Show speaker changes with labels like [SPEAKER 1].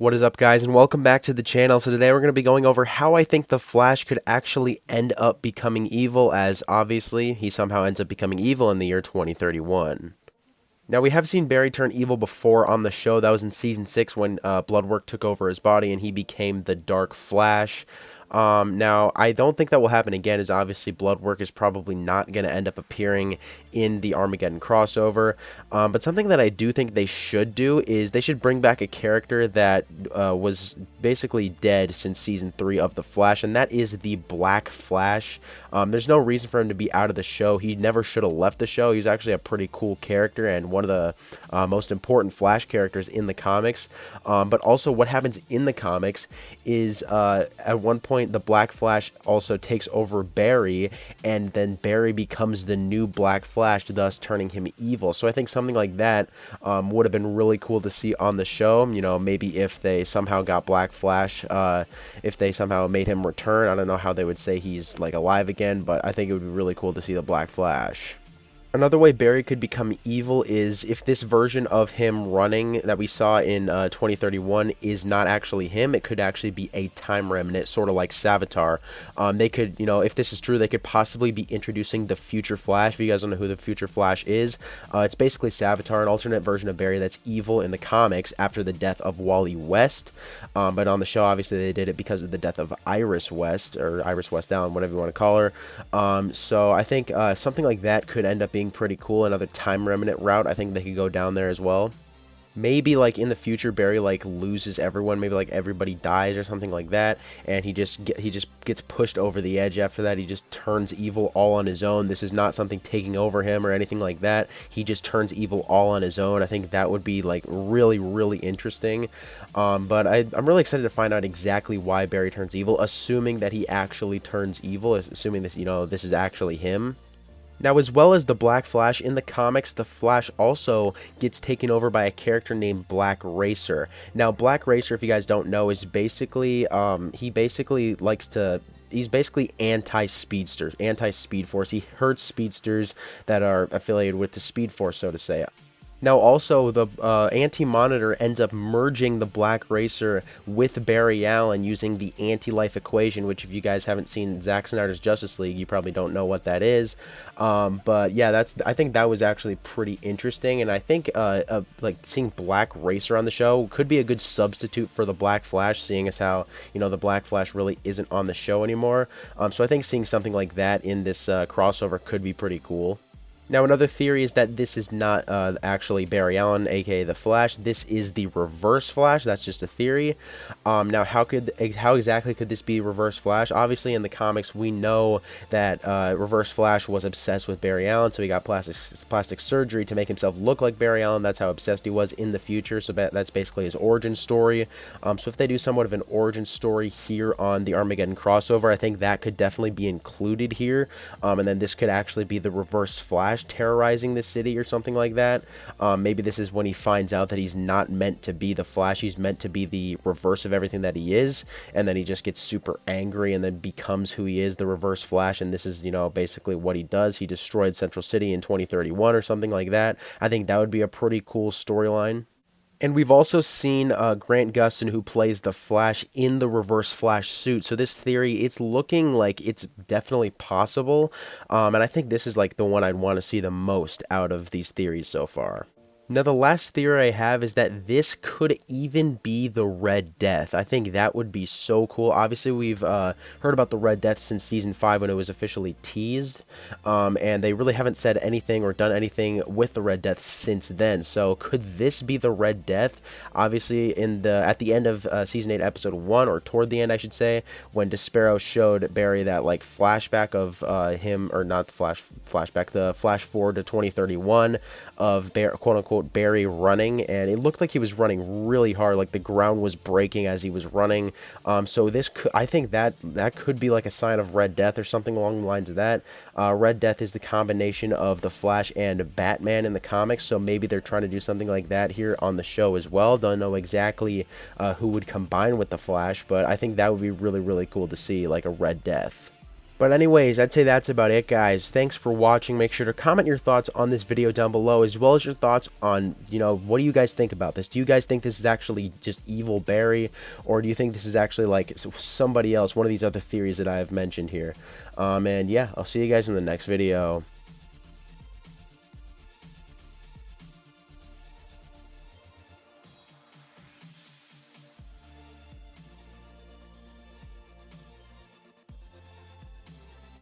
[SPEAKER 1] What is up, guys, and welcome back to the channel. So today we're going to be going over how I think the Flash could actually end up becoming evil, as obviously he somehow ends up becoming evil in the year 2031. Now, we have seen Barry turn evil before on the show. That was in Season 6 when Bloodwork took over his body and he became the Dark Flash. Now, I don't think that will happen again, as obviously Bloodwork is probably not going to end up appearing in the Armageddon crossover. But something that I do think they should do is they should bring back a character that was basically dead since Season 3 of The Flash, and that is the Black Flash. There's no reason for him to be out of the show. He never should have left the show. He's actually a pretty cool character and one of the most important Flash characters in the comics. But also what happens in the comics is at one point the Black Flash also takes over Barry, and then Barry becomes the new Black Flash, thus turning him evil. So I think something like that would have been really cool to see on the show. You know, maybe if they somehow got Black Flash, if they somehow made him return. I don't know how they would say he's like alive again, but I think it would be really cool to see the Black Flash. Another way Barry could become evil is if this version of him running that we saw in 2031 is not actually him. It could actually be a time remnant, sort of like Savitar. They could, you know, if this is true, they could possibly be introducing the Future Flash. If you guys don't know who the Future Flash is, it's basically Savitar, an alternate version of Barry that's evil in the comics after the death of Wally West. But on the show, obviously, they did it because of the death of Iris West, or Iris West Allen, whatever you want to call her. So I think something like that could end up being pretty cool. Another time remnant route, I think they could go down there as well. Maybe like in the future Barry like loses everyone, maybe like everybody dies or something like that, and he just gets pushed over the edge. After that, he just turns evil all on his own. This is not something taking over him or anything like that. He just turns evil all on his own. I think that would be like really interesting. But I'm really excited to find out exactly why Barry turns evil, assuming that he actually turns evil, assuming this, you know, this is actually him. Now, as well as the Black Flash, in the comics, the Flash also gets taken over by a character named Black Racer. Now, Black Racer, if you guys don't know, is basically, he's basically anti-speedsters, anti-Speed Force. He hurts speedsters that are affiliated with the Speed Force, so to say. Now, also, the Anti-Monitor ends up merging the Black Racer with Barry Allen using the anti-life equation, which if you guys haven't seen Zack Snyder's Justice League, you probably don't know what that is. But yeah, I think that was actually pretty interesting, and I think like seeing Black Racer on the show could be a good substitute for the Black Flash, seeing as how, you know, the Black Flash really isn't on the show anymore. So I think seeing something like that in this crossover could be pretty cool. Now, another theory is that this is not actually Barry Allen, aka the Flash. This is the Reverse Flash. That's just a theory. Now, how exactly could this be Reverse Flash? Obviously, in the comics, we know that Reverse Flash was obsessed with Barry Allen, so he got plastic surgery to make himself look like Barry Allen. That's how obsessed he was in the future. So that's basically his origin story. So if they do somewhat of an origin story here on the Armageddon crossover, I think that could definitely be included here. And then this could actually be the Reverse Flash terrorizing the city or something like that. Maybe this is when he finds out that he's not meant to be the Flash. He's meant to be the reverse of everything that he is, and then he just gets super angry and then becomes who he is, the Reverse Flash. And this is, you know, basically what he does. He destroyed Central City in 2031 or something like that. I think that would be a pretty cool storyline. And we've also seen Grant Gustin, who plays the Flash, in the Reverse Flash suit. So this theory, it's looking like it's definitely possible. And I think this is like the one I'd want to see the most out of these theories so far. Now, the last theory I have is that this could even be the Red Death. I think that would be so cool. Obviously, we've heard about the Red Death since Season 5 when it was officially teased. And they really haven't said anything or done anything with the Red Death since then. So could this be the Red Death? Obviously, at the end of Season 8, Episode 1, or toward the end, I should say, when Despero showed Barry that like flashback of him, or not the flashback, the flash forward to 2031 of quote-unquote Barry running, and it looked like he was running really hard, like the ground was breaking as he was running. So this I think that could be like a sign of Red Death or something along the lines of that. Red Death is the combination of the Flash and Batman in the comics, so maybe they're trying to do something like that here on the show as well. Don't know exactly who would combine with the Flash, but I think that would be really cool to see, like a Red Death. But anyways, I'd say that's about it, guys. Thanks for watching. Make sure to comment your thoughts on this video down below, as well as your thoughts on, what do you guys think about this? Do you guys think this is actually just evil Barry, or do you think this is actually like somebody else, one of these other theories that I have mentioned here? And yeah, I'll see you guys in the next video.